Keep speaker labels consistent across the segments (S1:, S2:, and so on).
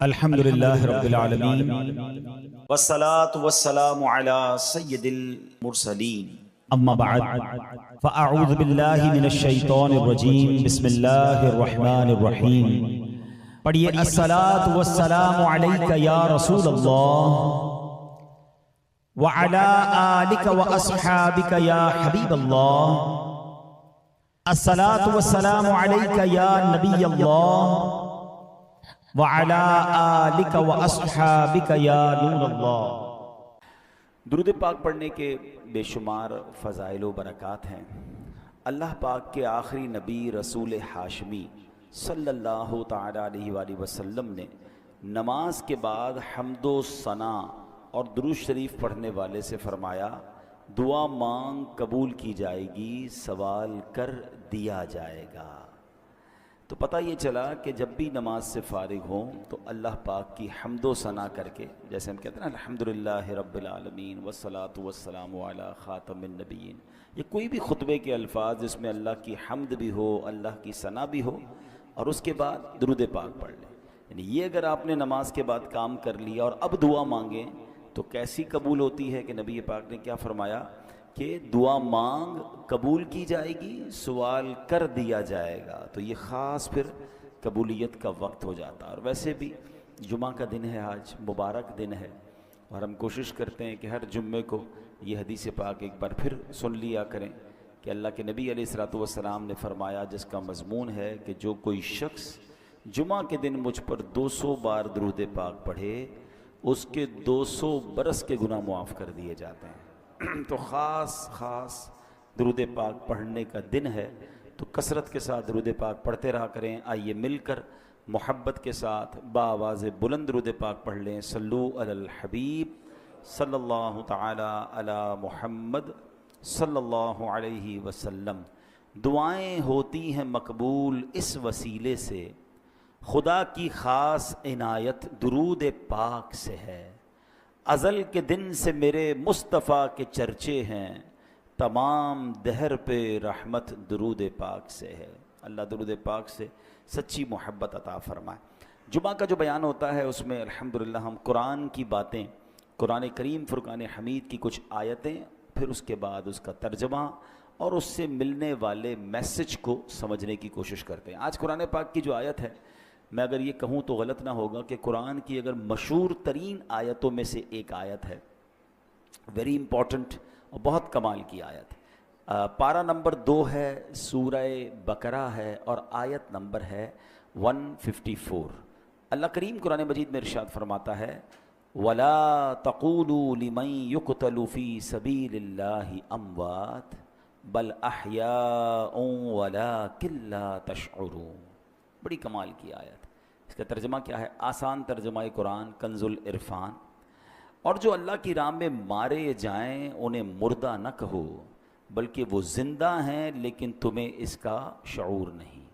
S1: الحمدللہ رب العالمین
S2: والصلاة والسلام على سید المرسلین
S1: اما بعد فاعوذ باللہ من الشیطان الرجیم بسم اللہ الرحمن الرحیم پڑھیے الصلاة والسلام علیک یا رسول اللہ وعلی آلک واصحابک یا حبیب اللہ الصلاة والسلام علیک یا نبی اللہ وعلی آلک واصحابک یا نور اللہ۔
S2: درود پاک پڑھنے کے بے شمار فضائل و برکات ہیں۔ اللہ پاک کے آخری نبی رسول ہاشمی صلی اللہ تعالی علیہ وآلہ وسلم نے نماز کے بعد حمد و ثنا اور درود شریف پڑھنے والے سے فرمایا، دعا مانگ قبول کی جائے گی، سوال کر دیا جائے گا۔ تو پتہ یہ چلا کہ جب بھی نماز سے فارغ ہوں تو اللہ پاک کی حمد و ثنا کر کے، جیسے ہم کہتے ہیں نا الحمدللہ رب العالمین والصلاة والسلام علی خاتم النبیین، یہ کوئی بھی خطبے کے الفاظ جس میں اللہ کی حمد بھی ہو، اللہ کی ثنا بھی ہو، اور اس کے بعد درود پاک پڑھ لیں، یعنی یہ اگر آپ نے نماز کے بعد کام کر لیا اور اب دعا مانگیں تو کیسی قبول ہوتی ہے کہ نبی پاک نے کیا فرمایا کہ دعا مانگ قبول کی جائے گی، سوال کر دیا جائے گا۔ تو یہ خاص پھر قبولیت کا وقت ہو جاتا ہے۔ اور ویسے بھی جمعہ کا دن ہے، آج مبارک دن ہے، اور ہم کوشش کرتے ہیں کہ ہر جمعے کو یہ حدیث پاک ایک بار پھر سن لیا کریں کہ اللہ کے نبی علیہ الصلوۃ والسلام نے فرمایا، جس کا مضمون ہے کہ جو کوئی شخص جمعہ کے دن مجھ پر 200 بار درود پاک پڑھے اس کے 200 برس کے گناہ معاف کر دیے جاتے ہیں۔ تو خاص درود پاک پڑھنے کا دن ہے، تو کثرت کے ساتھ درود پاک پڑھتے رہا کریں۔ آئیے مل کر محبت کے ساتھ بآواز بلند درود پاک پڑھ لیں۔ صلو علی الحبیب صلی اللہ تعالی علی محمد صلی اللہ علیہ وسلم۔ دعائیں ہوتی ہیں مقبول اس وسیلے سے، خدا کی خاص عنایت درود پاک سے ہے۔ ازل کے دن سے میرے مصطفیٰ کے چرچے ہیں، تمام دہر پہ رحمت درود پاک سے ہے۔ اللہ درود پاک سے سچی محبت عطا فرمائے۔ جمعہ کا جو بیان ہوتا ہے اس میں الحمدللہ ہم قرآن کی باتیں، قرآن کریم فرقان حمید کی کچھ آیتیں، پھر اس کے بعد اس کا ترجمہ اور اس سے ملنے والے میسج کو سمجھنے کی کوشش کرتے ہیں۔ آج قرآن پاک کی جو آیت ہے، میں اگر یہ کہوں تو غلط نہ ہوگا کہ قرآن کی اگر مشہور ترین آیتوں میں سے ایک آیت ہے، ویری امپورٹنٹ اور بہت کمال کی آیت ہے۔ پارہ نمبر 2 ہے، سورہ بقرہ ہے، اور آیت نمبر ہے 154۔ اللہ کریم قرآن مجید میں ارشاد فرماتا ہے، وَلَا تَقُولُوا لِمَن يُقْتَلُ فِي سَبِيلِ اللَّهِ أَمْوَاتٌ بَلْ أَحْيَاءٌ وَلَٰكِن لَّا تَشْعُرُونَ۔ بڑی کمال کی آیت۔ اس کا ترجمہ کیا ہے؟ آسان ترجمہ قرآن کنز العرفان۔ اور جو اللہ کی راہ میں مارے جائیں انہیں مردہ نہ کہو، بلکہ وہ زندہ ہیں لیکن تمہیں اس کا شعور نہیں۔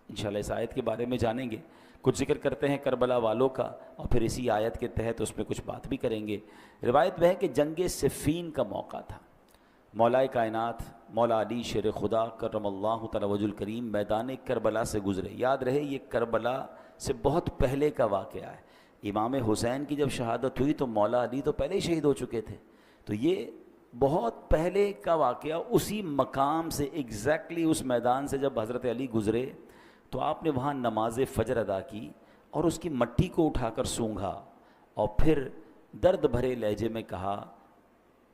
S2: انشاءاللہ اس آیت کے بارے میں جانیں گے، کچھ ذکر کرتے ہیں کربلا والوں کا، اور پھر اسی آیت کے تحت اس میں کچھ بات بھی کریں گے۔ روایت میں ہے کہ جنگ صفین کا موقع تھا، مولا کائنات مولا علی شیر خدا کرم اللہ تعالی وجہ الکریم میدان کربلا سے گزرے۔ یاد رہے یہ کربلا سے بہت پہلے کا واقعہ ہے۔ امام حسین کی جب شہادت ہوئی تو مولا علی تو پہلے ہی شہید ہو چکے تھے، تو یہ بہت پہلے کا واقعہ۔ اسی مقام سے ایگزیکٹلی اس میدان سے جب حضرت علی گزرے تو آپ نے وہاں نماز فجر ادا کی اور اس کی مٹی کو اٹھا کر سونگھا، اور پھر درد بھرے لہجے میں کہا،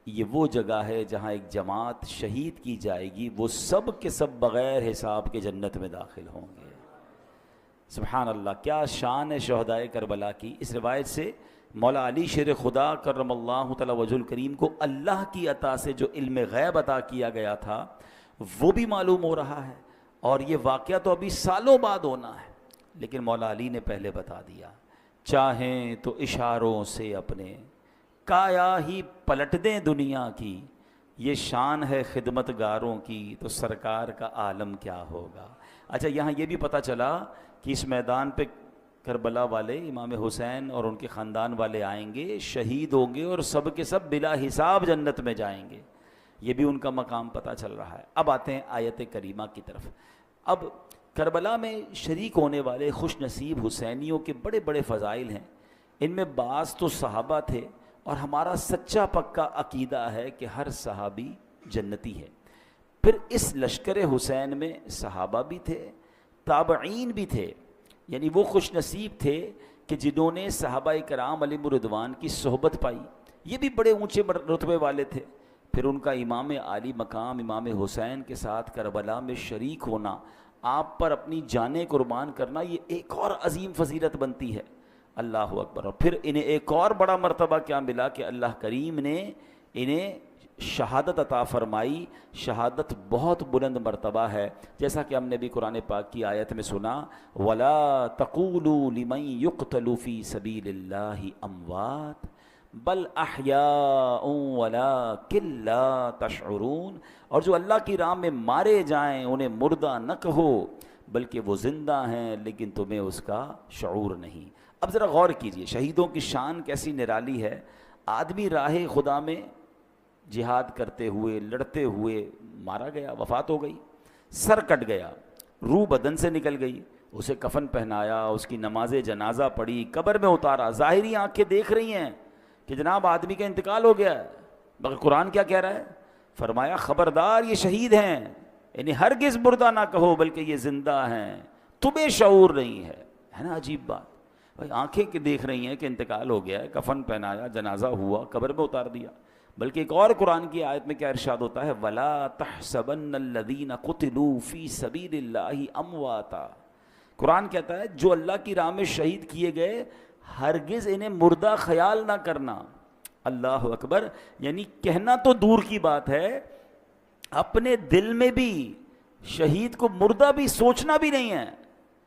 S2: یہ وہ جگہ ہے جہاں ایک جماعت شہید کی جائے گی، وہ سب کے سب بغیر حساب کے جنت میں داخل ہوں گے۔ سبحان اللہ، کیا شان ہے شہدائے کربلا کی۔ اس روایت سے مولا علی شیر خدا کرم اللہ تعالی وجہ الکریم کو اللہ کی عطا سے جو علم غیب عطا کیا گیا تھا وہ بھی معلوم ہو رہا ہے، اور یہ واقعہ تو ابھی سالوں بعد ہونا ہے، لیکن مولا علی نے پہلے بتا دیا۔ چاہیں تو اشاروں سے اپنے کایا ہی پلٹ دیں دنیا کی، یہ شان ہے خدمت گاروں کی، تو سرکار کا عالم کیا ہوگا۔ اچھا، یہاں یہ بھی پتہ چلا کہ اس میدان پہ کربلا والے امام حسین اور ان کے خاندان والے آئیں گے، شہید ہوں گے، اور سب کے سب بلا حساب جنت میں جائیں گے۔ یہ بھی ان کا مقام پتہ چل رہا ہے۔ اب آتے ہیں آیت کریمہ کی طرف۔ اب کربلا میں شریک ہونے والے خوش نصیب حسینیوں کے بڑے بڑے فضائل ہیں. ان میں بعض تو صحابہ تھے اور ہمارا سچا پکا عقیدہ ہے کہ ہر صحابی جنتی ہے. پھر اس لشکر حسین میں صحابہ بھی تھے, تابعین بھی تھے, یعنی وہ خوش نصیب تھے کہ جنہوں نے صحابہ کرام علیہم رضوان کی صحبت پائی. یہ بھی بڑے اونچے رتبے والے تھے. پھر ان کا امام عالی مقام امام حسین کے ساتھ کربلا میں شریک ہونا, آپ پر اپنی جانیں قربان کرنا, یہ ایک اور عظیم فضیلت بنتی ہے. اللہ اکبر. اور پھر انہیں ایک اور بڑا مرتبہ کیا ملا کہ اللہ کریم نے انہیں شہادت عطا فرمائی. شہادت بہت بلند مرتبہ ہے, جیسا کہ ہم نے بھی قرآن پاک کی آیت میں سنا, وَلَا تَقُولُوا لِمَن يُقْتَلُ فِي سَبِيلِ اللَّهِ أَمْوَاتٌ بَلْ أَحْيَاءٌ وَلَٰكِن لَّا تَشْعُرُونَ. اور جو اللہ کی راہ میں مارے جائیں انہیں مردہ نہ کہو, بلکہ وہ زندہ ہیں لیکن تمہیں اس کا شعور نہیں. اب ذرا غور کیجئے, شہیدوں کی شان کیسی نرالی ہے. آدمی راہ خدا میں جہاد کرتے ہوئے لڑتے ہوئے مارا گیا, وفات ہو گئی, سر کٹ گیا, روح بدن سے نکل گئی, اسے کفن پہنایا, اس کی نماز جنازہ پڑھی, قبر میں اتارا. ظاہری آنکھیں دیکھ رہی ہیں کہ جناب آدمی کا انتقال ہو گیا ہے, مگر قرآن کیا کہہ رہا ہے؟ فرمایا خبردار یہ شہید ہیں, یعنی ہرگز مردہ نہ کہو بلکہ یہ زندہ ہیں, تمہیں شعور نہیں ہے. ہے نا عجیب بات بھائی, آنکھیں کہ دیکھ رہی ہیں کہ انتقال ہو گیا ہے, کفن پہنایا, جنازہ ہوا, قبر میں اتار دیا. بلکہ ایک اور قرآن کی آیت میں کیا ارشاد ہوتا ہے, وَلَا تَحْسَبَنَّ الَّذِينَ قُتِلُوا فِي سَبِيلِ اللَّهِ أَمْوَاتًا. قرآن کہتا ہے جو اللہ کی راہ میں شہید کیے گئے ہرگز انہیں مردہ خیال نہ کرنا. اللہ اکبر. یعنی کہنا تو دور کی بات ہے, اپنے دل میں بھی شہید کو مردہ بھی سوچنا بھی نہیں ہے.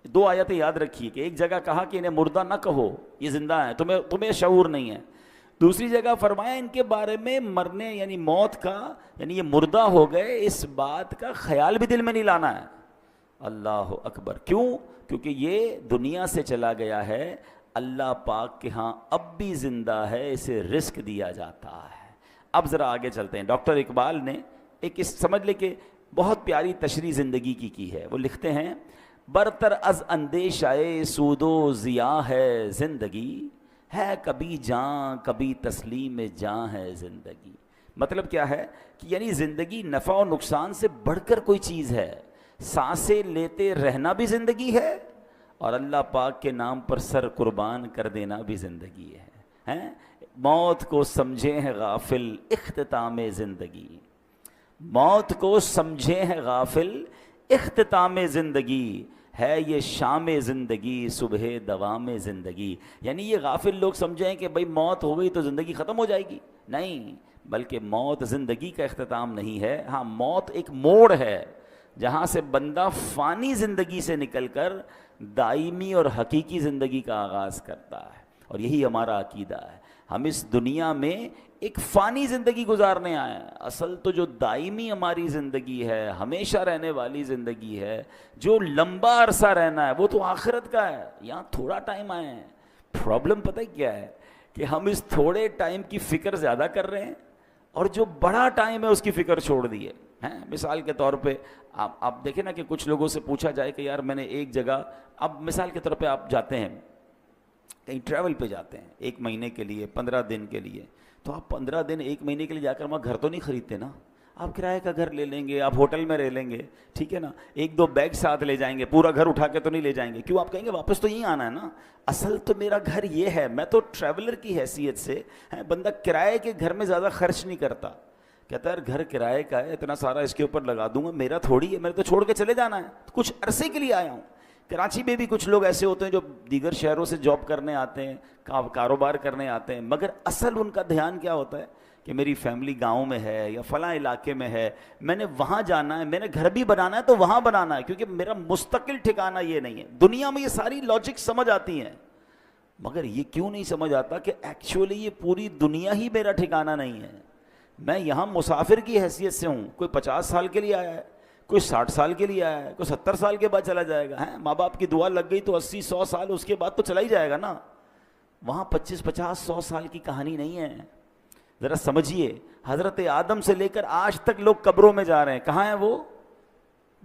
S2: دو آیتیں یاد رکھیے کہ ایک جگہ کہا کہ انہیں مردہ نہ کہو, یہ زندہ ہیں, تمہیں شعور نہیں ہے. دوسری جگہ فرمایا ان کے بارے میں مرنے یعنی موت کا, یعنی یہ مردہ ہو گئے, اس بات کا خیال بھی دل میں نہیں لانا ہے. اللہ اکبر. کیوں؟ کیونکہ یہ دنیا سے چلا گیا ہے, اللہ پاک کے ہاں اب بھی زندہ ہے, اسے رزق دیا جاتا ہے. اب ذرا آگے چلتے ہیں. ڈاکٹر اقبال نے ایک سمجھ لے کہ بہت پیاری تشریح زندگی کی ہے. وہ لکھتے ہیں, برتر از اندیشہ سود و ضیاء ہے زندگی, ہے کبھی جاں کبھی تسلیم جاں ہے زندگی. مطلب کیا ہے کہ یعنی زندگی نفع و نقصان سے بڑھ کر کوئی چیز ہے. سانسیں لیتے رہنا بھی زندگی ہے, اور اللہ پاک کے نام پر سر قربان کر دینا بھی زندگی ہے. موت کو سمجھے ہیں غافل اختتام زندگی, موت کو سمجھے ہیں غافل اختتام زندگی, ہے یہ شام زندگی صبح دوام زندگی. یعنی یہ غافل لوگ سمجھیں کہ بھئی موت ہو گئی تو زندگی ختم ہو جائے گی. نہیں, بلکہ موت زندگی کا اختتام نہیں ہے. ہاں, موت ایک موڑ ہے جہاں سے بندہ فانی زندگی سے نکل کر دائمی اور حقیقی زندگی کا آغاز کرتا ہے. اور یہی ہمارا عقیدہ ہے. ہم اس دنیا میں ایک فانی زندگی گزارنے آئے ہیں. اصل تو جو دائمی ہماری زندگی ہے, ہمیشہ رہنے والی زندگی ہے, جو لمبا عرصہ رہنا ہے, وہ تو آخرت کا ہے. یہاں تھوڑا ٹائم آئے ہیں. پرابلم پتہ کیا ہے کہ ہم اس تھوڑے ٹائم کی فکر زیادہ کر رہے ہیں, اور جو بڑا ٹائم ہے اس کی فکر چھوڑ دی ہے. مثال کے طور پہ آپ دیکھیں نا کہ کچھ لوگوں سے پوچھا جائے کہ یار میں نے ایک جگہ, اب مثال کے طور پہ آپ جاتے ہیں کہیں ٹریول پہ جاتے ہیں 1 مہینے کے لیے, 15 دن کے لیے, تو آپ 15 دن 1 مہینے کے لیے جا کر وہاں گھر تو نہیں خریدتے نا. آپ کرائے کا گھر لے لیں گے, آپ ہوٹل میں رہ لیں گے, ٹھیک ہے نا, 1-2 بیگ ساتھ لے جائیں گے, پورا گھر اٹھا کے تو نہیں لے جائیں گے. کیوں؟ آپ کہیں گے واپس تو یہیں آنا ہے نا. اصل تو میرا گھر یہ ہے, میں تو ٹریولر کی حیثیت سے, بندہ کرائے کے گھر میں زیادہ خرچ نہیں کرتا. کہتا ہے یار گھر کرائے کا ہے, اتنا سارا اس کے اوپر لگا دوں گا, میرا تھوڑی ہے, میرے تو چھوڑ کے چلے جانا ہے, کچھ عرصے کے لیے آیا ہوں. کراچی میں بھی کچھ لوگ ایسے ہوتے ہیں جو دیگر شہروں سے جاب کرنے آتے ہیں, کاروبار کرنے آتے ہیں, مگر اصل ان کا دھیان کیا ہوتا ہے کہ میری فیملی گاؤں میں ہے یا فلاں علاقے میں ہے, میں نے وہاں جانا ہے, میں نے گھر بھی بنانا ہے تو وہاں بنانا ہے, کیونکہ میرا مستقل ٹھکانہ یہ نہیں ہے. دنیا میں یہ ساری لاجک سمجھ آتی ہیں, مگر یہ کیوں نہیں سمجھ آتا کہ ایکچولی یہ پوری دنیا ہی میرا ٹھکانہ نہیں ہے. میں یہاں مسافر کی حیثیت سے ہوں. کوئی 50 سال کے لیے آیا ہے, کوئی 60 سال کے لیے آیا ہے, کوئی 70 سال کے بعد چلا جائے گا. ماں باپ کی دعا لگ گئی تو 80-100 سال اس کے بعد تو چلا ہی جائے گا نا. وہاں 25-50-100 سال کی کہانی نہیں ہے. ذرا سمجھیے, حضرت آدم سے لے کر آج تک لوگ قبروں میں جا رہے ہیں. کہاں ہیں وہ؟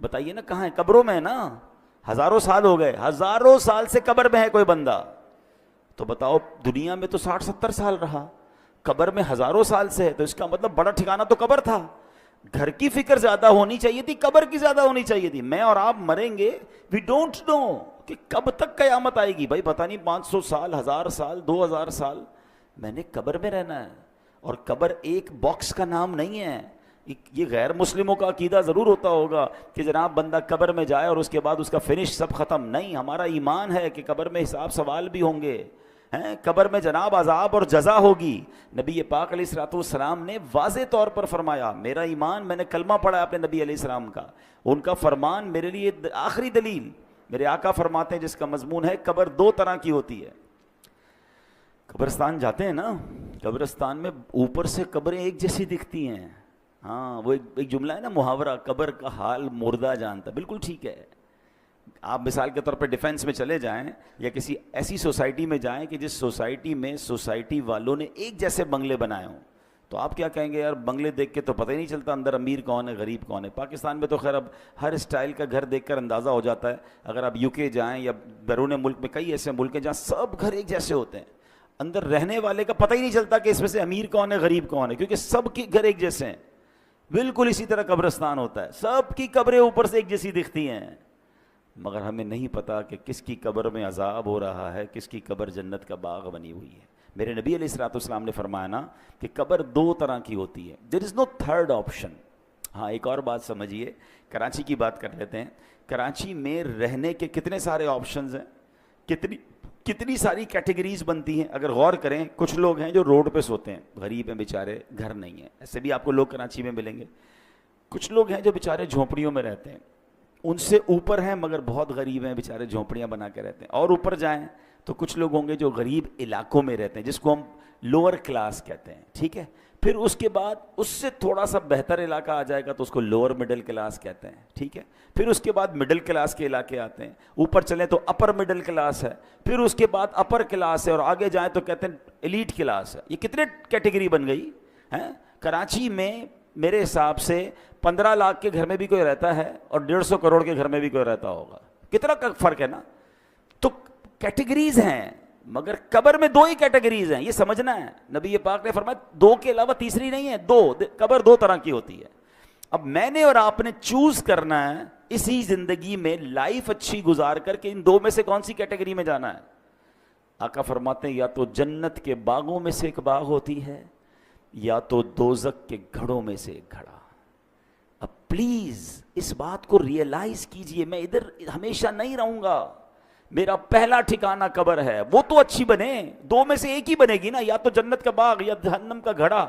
S2: بتائیے نا, کہاں ہیں؟ قبروں میں ہے نا. ہزاروں سال ہو گئے، ہزاروں سال سے قبر میں ہے کوئی بندہ، تو بتاؤ دنیا میں تو 60-70 سال رہا، قبر میں ہزاروں سال سے ہے، تو اس کا مطلب بڑا ٹھکانہ تو قبر تھا. گھر کی فکر زیادہ ہونی چاہیے تھی، قبر کی زیادہ ہونی چاہیے تھی. میں اور آپ مریں گے، وی ڈونٹ نو کہ کب تک قیامت آئے گی. بھائی پتہ نہیں 500 سال، 1000 سال، 2000 سال میں نے قبر میں رہنا ہے. اور قبر ایک باکس کا نام نہیں ہے. یہ غیر مسلموں کا عقیدہ ضرور ہوتا ہوگا کہ جناب بندہ قبر میں جائے اور اس کے بعد اس کا فنش سب ختم. نہیں، ہمارا ایمان ہے کہ قبر میں حساب سوال بھی ہوں گے، قبر میں جناب عذاب اور جزا ہوگی. نبی پاک علیہ الصلوۃ والسلام نے واضح طور پر فرمایا، میرا ایمان، میں نے کلمہ پڑھا اپنے نبی علیہ السلام کا، ان کا فرمان میرے لیے آخری دلیل. میرے آقا فرماتے ہیں جس کا مضمون ہے قبر 2 طرح کی ہوتی ہے. قبرستان جاتے ہیں نا، قبرستان میں اوپر سے قبریں ایک جیسی دکھتی ہیں. ہاں، وہ ایک جملہ ہے نا، محاورہ، قبر کا حال مردہ جانتا. بالکل ٹھیک ہے. آپ مثال کے طور پہ ڈیفینس میں چلے جائیں یا کسی ایسی سوسائٹی میں جائیں کہ جس سوسائٹی میں سوسائٹی والوں نے ایک جیسے بنگلے بنائے ہوں، تو آپ کیا کہیں گے؟ یار بنگلے دیکھ کے تو پتہ ہی نہیں چلتا اندر امیر کون ہے غریب کون ہے. پاکستان میں تو خیر اب ہر اسٹائل کا گھر دیکھ کر اندازہ ہو جاتا ہے. اگر آپ یو کے جائیں یا بیرون ملک میں کئی ایسے ملک ہیں جہاں سب گھر ایک جیسے ہوتے ہیں، اندر رہنے والے کا پتہ ہی نہیں چلتا کہ اس میں سے امیر کون ہے غریب کون ہے، کیونکہ سب کے گھر ایک جیسے ہیں. بالکل اسی طرح قبرستان ہوتا ہے، سب کی قبریں اوپر سے ایک جیسی دکھتی ہیں، مگر ہمیں نہیں پتا کہ کس کی قبر میں عذاب ہو رہا ہے، کس کی قبر جنت کا باغ بنی ہوئی ہے. میرے نبی علیہ الصلوۃ والسلام نے فرمایا نا کہ قبر 2 طرح کی ہوتی ہے. دیر از نو تھرڈ آپشن. ہاں، ایک اور بات سمجھیے، کراچی کی بات کر لیتے ہیں. کراچی میں رہنے کے کتنے سارے آپشنز ہیں، کتنی ساری کیٹیگریز بنتی ہیں. اگر غور کریں، کچھ لوگ ہیں جو روڈ پہ سوتے ہیں، غریب ہیں بیچارے، گھر نہیں ہیں. ایسے بھی آپ کو لوگ کراچی میں ملیں گے. کچھ لوگ ہیں جو بیچارے جھونپڑیوں میں رہتے ہیں، ان سے اوپر ہیں مگر بہت غریب ہیں، بیچارے جھونپڑیاں بنا کے رہتے ہیں. اور اوپر جائیں تو کچھ لوگ ہوں گے جو غریب علاقوں میں رہتے ہیں، جس کو ہم لوور کلاس کہتے ہیں. ٹھیک ہے. پھر اس کے بعد اس سے تھوڑا سا بہتر علاقہ آ جائے گا تو اس کو لوور مڈل کلاس کہتے ہیں. ٹھیک ہے. پھر اس کے بعد مڈل کلاس کے علاقے آتے ہیں. اوپر چلیں تو اپر مڈل کلاس ہے. پھر اس کے بعد اپر کلاس ہے، اور آگے جائیں تو کہتے ہیں ایلیٹ کلاس ہے. یہ کتنے کیٹیگری بن گئی ہیں. کراچی میں میرے حساب سے 15 لاکھ کے گھر میں بھی کوئی رہتا ہے اور 150 کروڑ کے گھر میں بھی کوئی رہتا ہوگا. کتنا فرق ہے نا. تو کیٹیگریز ہیں، مگر قبر میں 2 ہی کیٹیگریز ہیں، یہ سمجھنا ہے. نبی پاک نے فرمایا 2 کے علاوہ تیسری نہیں ہے. 2 قبر 2 طرح کی ہوتی ہے. اب میں نے اور آپ نے چوز کرنا ہے اسی زندگی میں لائف اچھی گزار کر کے ان 2 میں سے کون سی کیٹیگری میں جانا ہے. آقا فرماتے ہیں یا تو جنت کے باغوں میں سے ایک باغ ہوتی ہے، یا تو دوزخ کے گھڑوں میں سے ایک گھڑا. اب پلیز اس بات کو ریئلائز کیجئے، میں ادھر ہمیشہ نہیں رہوں گا. میرا پہلا ٹھکانہ قبر ہے، وہ تو اچھی بنے، 2 میں سے ایک ہی بنے گی نا، یا تو جنت کا باغ یا جہنم کا گھڑا.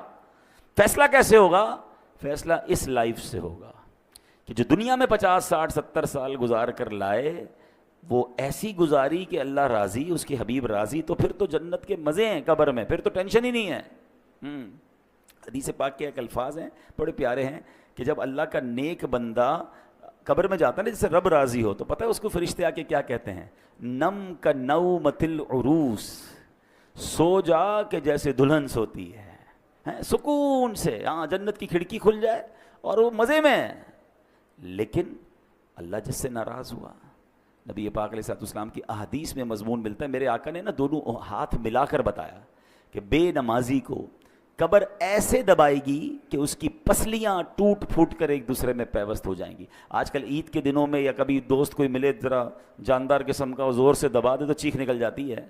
S2: فیصلہ کیسے ہوگا؟ فیصلہ اس لائف سے ہوگا کہ جو دنیا میں 50 60 70 سال گزار کر لائے، وہ ایسی گزاری کہ اللہ راضی، اس کے حبیب راضی، تو پھر تو جنت کے مزے ہیں قبر میں، پھر تو ٹینشن ہی نہیں ہے. حدیث پاک کے ایک الفاظ ہیں بڑے پیارے ہیں کہ جب اللہ کا نیک بندہ قبر میں جاتا ہے نا، جیسے رب راضی ہو، تو پتہ ہے اس کو فرشتے آ کے کیا کہتے ہیں؟ نم کا نومۃ العروس، سو جا کہ جیسے دلہن سوتی ہے، سکون سے. ہاں، جنت کی کھڑکی کھل جائے اور وہ مزے میں. لیکن اللہ جس سے ناراض ہوا، نبی پاک علیہ الصلوۃ والسلام کی احادیث میں مضمون ملتا ہے. میرے آقا نے نا دونوں ہاتھ ملا کر بتایا کہ بے نمازی کو قبر ایسے دبائے گی کہ اس کی پسلیاں ٹوٹ پھوٹ کر ایک دوسرے میں پیوست ہو جائیں گی. آج کل عید کے دنوں میں یا کبھی دوست کوئی ملے ذرا جاندار قسم کا، زور سے دبا دے تو چیخ نکل جاتی ہے.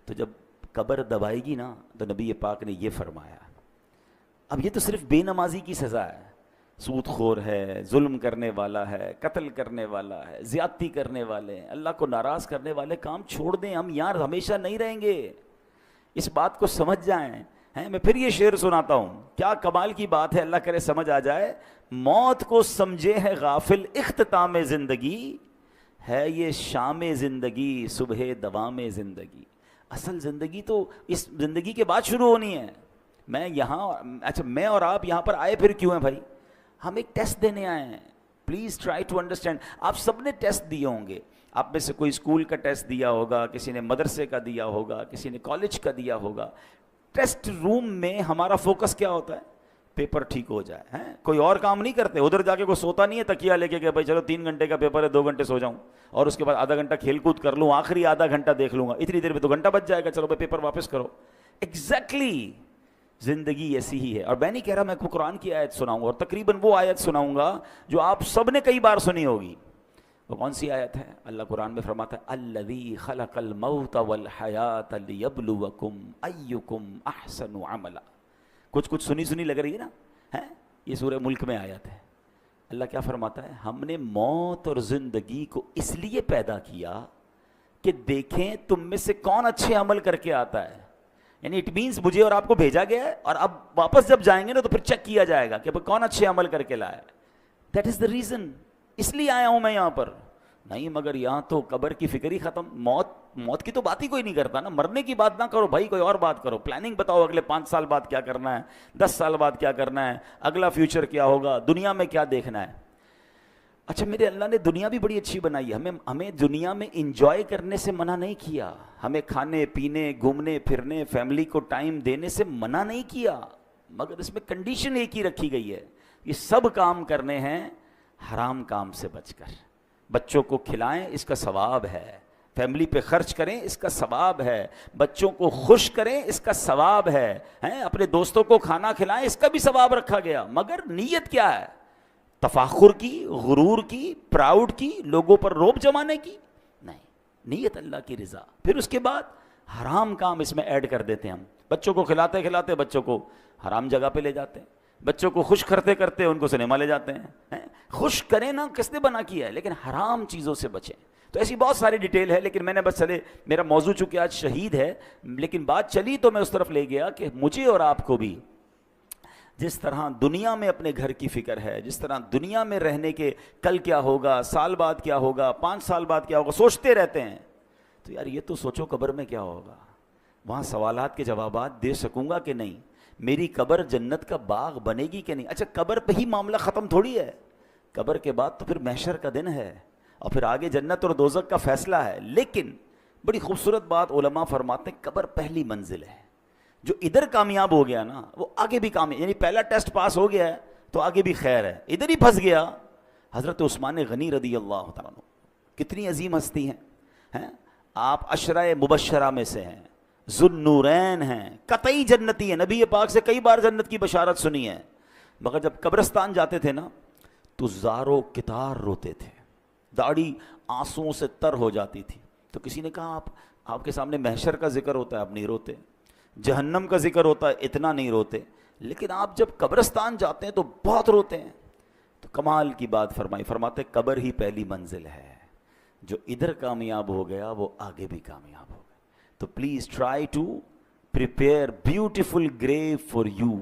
S2: تو جب قبر دبائے گی نا تو نبی پاک نے یہ فرمایا. اب یہ تو صرف بے نمازی کی سزا ہے، سود خور ہے، ظلم کرنے والا ہے، قتل کرنے والا ہے، زیادتی کرنے والے ہیں، اللہ کو ناراض کرنے والے کام چھوڑ دیں. ہم یار ہمیشہ نہیں رہیں گے، اس بات کو سمجھ جائیں. میں پھر یہ شعر سناتا ہوں، کیا کمال کی بات ہے، اللہ کرے سمجھ آ جائے. موت کو سمجھے ہے غافل اختتام زندگی، ہے یہ شام زندگی صبح دوام زندگی. اصل زندگی تو اس زندگی کے بعد شروع ہونی ہے. میں اور آپ یہاں پر آئے پھر کیوں ہیں بھائی؟ ہم ایک ٹیسٹ دینے آئے ہیں. Please try to understand. آپ سب نے ٹیسٹ دیے ہوں گے. آپ میں سے کوئی اسکول کا ٹیسٹ دیا ہوگا، کسی نے مدرسے کا دیا ہوگا، کسی نے کالج کا دیا ہوگا. ٹیسٹ روم میں ہمارا فوکس کیا ہوتا ہے؟ پیپر ٹھیک ہو جائے ہیں. کوئی اور کام نہیں کرتے, ادھر جا کے کوئی سوتا نہیں ہے تکیہ لے کے کہ بھائی چلو 3 گھنٹے کا پیپر ہے 2 گھنٹے سو جاؤں اور اس کے بعد آدھا گھنٹہ کھیل کود کر لوں, آخری آدھا گھنٹہ دیکھ لوں گا, اتنی دیر میں 2 گھنٹہ بچ جائے گا, چلو بھائی پیپر واپس کرو. ایگزیکٹلی زندگی ایسی ہی ہے. اور میں نہیں کہہ رہا میں کو قرآن کی آیت سناؤں گا, اور تقریباً وہ آیت سناؤں گا جو آپ سب نے کئی بار سنی ہوگی. وہ کون سی آیت ہے؟ اللہ قرآن میں فرماتا ہے الذی خلق الموت والحیات لیبلوکم ایکم احسن عملا. کچھ سنی لگ رہی ہے نا, ہے یہ سورہ ملک میں آیت ہے. اللہ کیا فرماتا ہے, ہم نے موت اور زندگی کو اس لیے پیدا کیا کہ دیکھیں تم میں سے کون اچھے عمل کر کے آتا ہے. یعنی اٹ مینس مجھے اور آپ کو بھیجا گیا ہے, اور اب واپس جب جائیں گے نا تو پھر چیک کیا جائے گا کہ کون اچھے عمل کر کے لایا. دیٹ از دا ریزن, اس لیے آیا ہوں میں یہاں پر. نہیں مگر یہاں تو قبر کی فکر ہی ختم, موت کی تو بات ہی کوئی نہیں کرتا نا. مرنے کی بات نہ کرو بھائی, کوئی اور بات کرو. پلاننگ بتاؤ اگلے 5 سال بعد کیا کرنا ہے, 10 سال بعد کیا کرنا ہے, اگلا فیوچر کیا ہوگا, دنیا میں کیا دیکھنا ہے. اچھا میرے اللہ نے دنیا بھی بڑی اچھی بنائی ہے, ہمیں دنیا میں انجوائے کرنے سے منع نہیں کیا, ہمیں کھانے پینے گھومنے پھرنے فیملی کو ٹائم دینے سے منع نہیں کیا, مگر اس میں کنڈیشن ایک ہی رکھی گئی ہے, یہ سب کام کرنے ہیں حرام کام سے بچ کر. بچوں کو کھلائیں اس کا ثواب ہے, فیملی پہ خرچ کریں اس کا ثواب ہے, بچوں کو خوش کریں اس کا ثواب ہے, اپنے دوستوں کو کھانا کھلائیں اس کا بھی ثواب رکھا گیا. مگر نیت کیا ہے؟ تفاخر کی, غرور کی, پراؤڈ کی, لوگوں پر روب جمانے کی نہیں. نیت اللہ کی رضا. پھر اس کے بعد حرام کام اس میں ایڈ کر دیتے ہیں ہم. بچوں کو کھلاتے کھلاتے بچوں کو حرام جگہ پہ لے جاتے ہیں, بچوں کو خوش کرتے کرتے ان کو سنیما لے جاتے ہیں. خوش کریں نا, کس نے بنا کیا ہے, لیکن حرام چیزوں سے بچیں. تو ایسی بہت ساری ڈیٹیل ہے, لیکن میں نے بس چلے, میرا موضوع چونکہ آج شہید ہے, لیکن بات چلی تو میں اس طرف لے گیا کہ مجھے اور آپ کو بھی جس طرح دنیا میں اپنے گھر کی فکر ہے, جس طرح دنیا میں رہنے کے کل کیا ہوگا, سال بعد کیا ہوگا, 5 سال بعد کیا ہوگا, سوچتے رہتے ہیں. تو یار یہ تو سوچو قبر میں کیا ہوگا, وہاں سوالات کے جوابات دے سکوں گا کہ نہیں, میری قبر جنت کا باغ بنے گی کہ نہیں. اچھا قبر پہ ہی معاملہ ختم تھوڑی ہے, قبر کے بعد تو پھر محشر کا دن ہے, اور پھر آگے جنت اور دوزخ کا فیصلہ ہے. لیکن بڑی خوبصورت بات علماء فرماتے ہیں, قبر پہلی منزل ہے. جو ادھر کامیاب ہو گیا نا وہ آگے بھی کامیاب, یعنی پہلا ٹیسٹ پاس ہو گیا ہے تو آگے بھی خیر ہے. ادھر ہی پھنس گیا. حضرت عثمان غنی رضی اللہ تعالیٰ عنہ کتنی عظیم ہستی ہیں, آپ عشرہ مبشرہ میں سے ہیں, ذوالنورین ہیں, قطعی جنتی ہیں, نبی پاک سے کئی بار جنت کی بشارت سنی ہے. مگر جب قبرستان جاتے تھے نا تو زارو کتار روتے تھے, داڑھی آنسوؤں سے تر ہو جاتی تھی. تو کسی نے کہا آپ کے سامنے محشر کا ذکر ہوتا ہے آپ نہیں روتے, جہنم کا ذکر ہوتا ہے اتنا نہیں روتے, لیکن آپ جب قبرستان جاتے ہیں تو بہت روتے ہیں. تو کمال کی بات فرمائی, فرماتے قبر ہی پہلی منزل ہے, جو ادھر کامیاب ہو گیا وہ آگے بھی کامیاب ہو گیا. تو please try to prepare beautiful grave for you.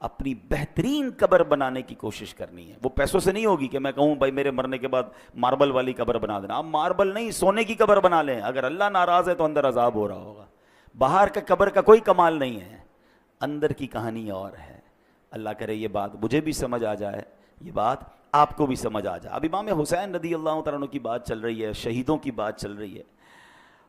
S2: اپنی بہترین قبر بنانے کی کوشش کرنی ہے. وہ پیسوں سے نہیں ہوگی کہ میں کہوں بھائی میرے مرنے کے بعد ماربل والی قبر بنا دینا. آپ ماربل نہیں سونے کی قبر بنا لیں, اگر اللہ ناراض ہے تو اندر عذاب ہو رہا ہوگا. باہر کا قبر کا کوئی کمال نہیں ہے, اندر کی کہانی اور ہے. اللہ کرے یہ بات مجھے بھی سمجھ آ جائے, یہ بات آپ کو بھی سمجھ آ جائے. اب امام حسین رضی اللہ تعالیٰ عنہ کی بات چل رہی ہے, شہیدوں کی بات چل رہی ہے.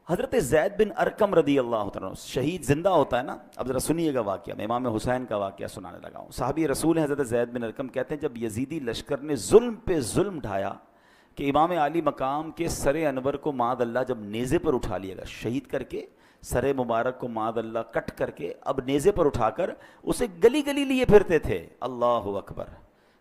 S2: حضرت زید بن ارقم رضی اللہ تعالیٰ عنہ, شہید زندہ ہوتا ہے نا. اب ذرا سنیے گا واقعہ, میں امام حسین کا واقعہ سنانے لگا ہوں. صحابی رسول ہیں حضرت زید بن ارقم, کہتے ہیں جب یزیدی لشکر نے ظلم پہ ظلم ڈھایا کہ امام عالی مقام کے سر انور کو معاذ اللہ جب نیزے پر اٹھا لیا گیا, شہید کر کے سر مبارک کو معاذ اللہ کٹ کر کے اب نیزے پر اٹھا کر اسے گلی گلی لیے پھرتے تھے. اللہ اکبر.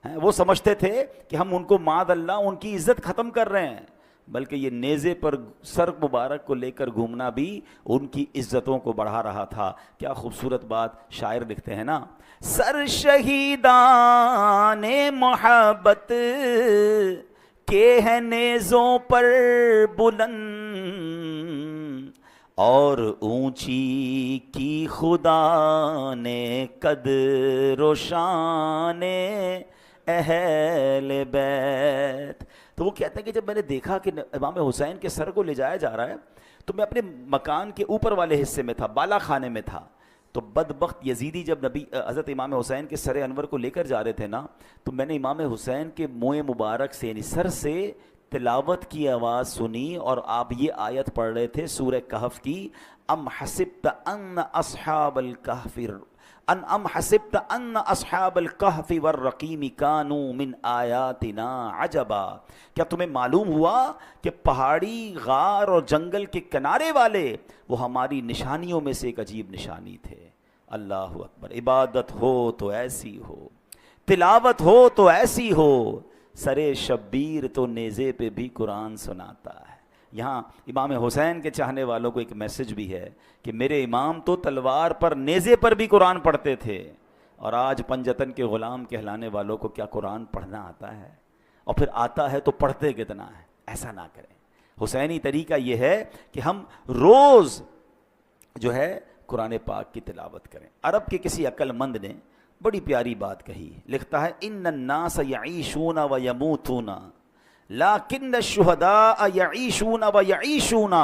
S2: وہ سمجھتے تھے کہ ہم ان کو معاذ اللہ ان کی عزت ختم کر رہے ہیں, بلکہ یہ نیزے پر سر مبارک کو لے کر گھومنا بھی ان کی عزتوں کو بڑھا رہا تھا. کیا خوبصورت بات شاعر لکھتے ہیں نا, سر شہیدان محبت کے ہیں نیزوں پر بلند, اور اونچی کی خدا نے قدر و شان اہل بیت. تو وہ کہتے ہیں کہ جب میں نے دیکھا کہ امام حسین کے سر کو لے جایا جا رہا ہے تو میں اپنے مکان کے اوپر والے حصے میں تھا, بالا خانے میں تھا. تو بدبخت یزیدی جب حضرت امام حسین کے سر انور کو لے کر جا رہے تھے نا, تو میں نے امام حسین کے منہ مبارک سے یعنی سر سے تلاوت کی آواز سنی اور آپ یہ آیت پڑھ رہے تھے سورہ کہف کی، ام حسبت ان اصحاب الکہف ام حسبت ان اصحاب الکہف والرقیم کانوا من آیاتنا عجبا، کیا تمہیں معلوم ہوا کہ پہاڑی، غار اور جنگل کے کنارے والے وہ ہماری نشانیوں میں سے ایک عجیب نشانی تھے۔ اللہ اکبر۔ عبادت ہو تو ایسی ہو، تلاوت ہو تو ایسی ہو، سرے شبیر تو نیزے پہ بھی قرآن سناتا ہے۔ یہاں امام حسین کے چاہنے والوں کو ایک میسج بھی ہے کہ میرے امام تو تلوار پر، نیزے پر بھی قرآن پڑھتے تھے، اور آج پنجتن کے غلام کہلانے والوں کو کیا قرآن پڑھنا آتا ہے؟ اور پھر آتا ہے تو پڑھتے کتنا ہے؟ ایسا نہ کریں۔ حسینی طریقہ یہ ہے کہ ہم روز جو ہے قرآن پاک کی تلاوت کریں۔ عرب کے کسی عقل مند نے بڑی پیاری بات کہی، لکھتا ہے ان الناس یعیشون و یموتون لیکن الشہداء یعیشون و یعیشون،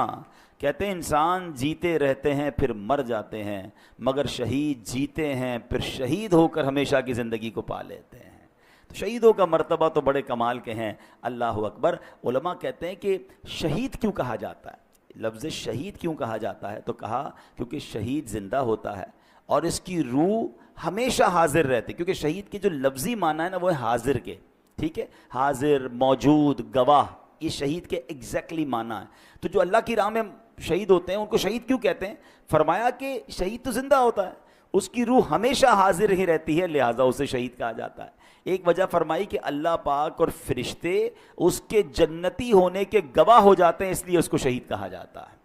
S2: کہتے ہیں انسان جیتے رہتے ہیں پھر مر جاتے ہیں، مگر شہید جیتے ہیں پھر شہید ہو کر ہمیشہ کی زندگی کو پا لیتے ہیں۔ تو شہیدوں کا مرتبہ تو بڑے کمال کے ہیں۔ اللہ اکبر۔ علماء کہتے ہیں کہ شہید کیوں کہا جاتا ہے، لفظ شہید کیوں کہا جاتا ہے، تو کہا کیونکہ شہید زندہ ہوتا ہے اور اس کی روح ہمیشہ حاضر رہتی، کیونکہ شہید کے جو لفظی معنی ہے نا وہ ہے حاضر کے، ٹھیک ہے، حاضر، موجود، گواہ، یہ شہید کے ایگزیکٹلی معنی ہے۔ تو جو اللہ کی راہ میں شہید ہوتے ہیں ان کو شہید کیوں کہتے ہیں؟ فرمایا کہ شہید تو زندہ ہوتا ہے، اس کی روح ہمیشہ حاضر ہی رہتی ہے، لہٰذا اسے شہید کہا جاتا ہے۔ ایک وجہ فرمائی کہ اللہ پاک اور فرشتے اس کے جنتی ہونے کے گواہ ہو جاتے ہیں، اس لیے اس کو شہید کہا جاتا ہے۔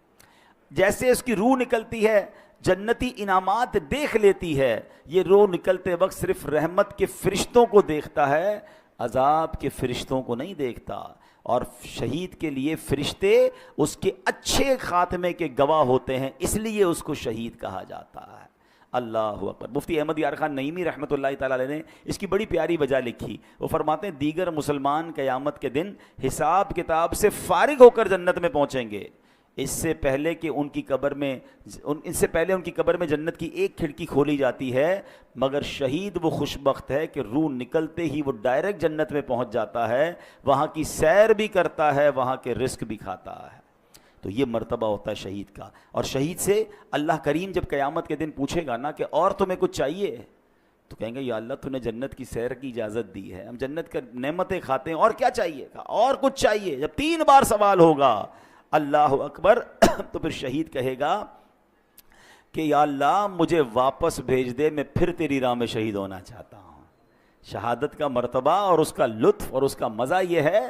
S2: جیسے اس کی روح نکلتی ہے، جنتی انعامات دیکھ لیتی ہے، یہ روح نکلتے وقت صرف رحمت کے فرشتوں کو دیکھتا ہے، عذاب کے فرشتوں کو نہیں دیکھتا، اور شہید کے لیے فرشتے اس کے اچھے خاتمے کے گواہ ہوتے ہیں، اس لیے اس کو شہید کہا جاتا ہے۔ اللہ اکبر۔ مفتی احمد یار خان نعیمی رحمۃ اللہ تعالی علیہ نے اس کی بڑی پیاری وجہ لکھی، وہ فرماتے ہیں دیگر مسلمان قیامت کے دن حساب کتاب سے فارغ ہو کر جنت میں پہنچیں گے، اس سے پہلے ان کی قبر میں جنت کی ایک کھڑکی کھولی جاتی ہے، مگر شہید وہ خوش بخت ہے کہ روح نکلتے ہی وہ ڈائریکٹ جنت میں پہنچ جاتا ہے، وہاں کی سیر بھی کرتا ہے، وہاں کے رزق بھی کھاتا ہے۔ تو یہ مرتبہ ہوتا ہے شہید کا۔ اور شہید سے اللہ کریم جب قیامت کے دن پوچھے گا نا کہ اور تمہیں کچھ چاہیے، تو کہیں گے یا اللہ تو نے جنت کی سیر کی اجازت دی ہے، ہم جنت کے نعمتیں کھاتے ہیں، اور کیا چاہیے؟ اور کچھ چاہیے۔ جب 3 بار سوال ہوگا اللہ اکبر تو پھر شہید کہے گا کہ یا اللہ مجھے واپس بھیج دے، میں پھر تیری راہ میں شہید ہونا چاہتا ہوں۔ شہادت کا مرتبہ اور اس کا لطف اور اس کا مزہ یہ ہے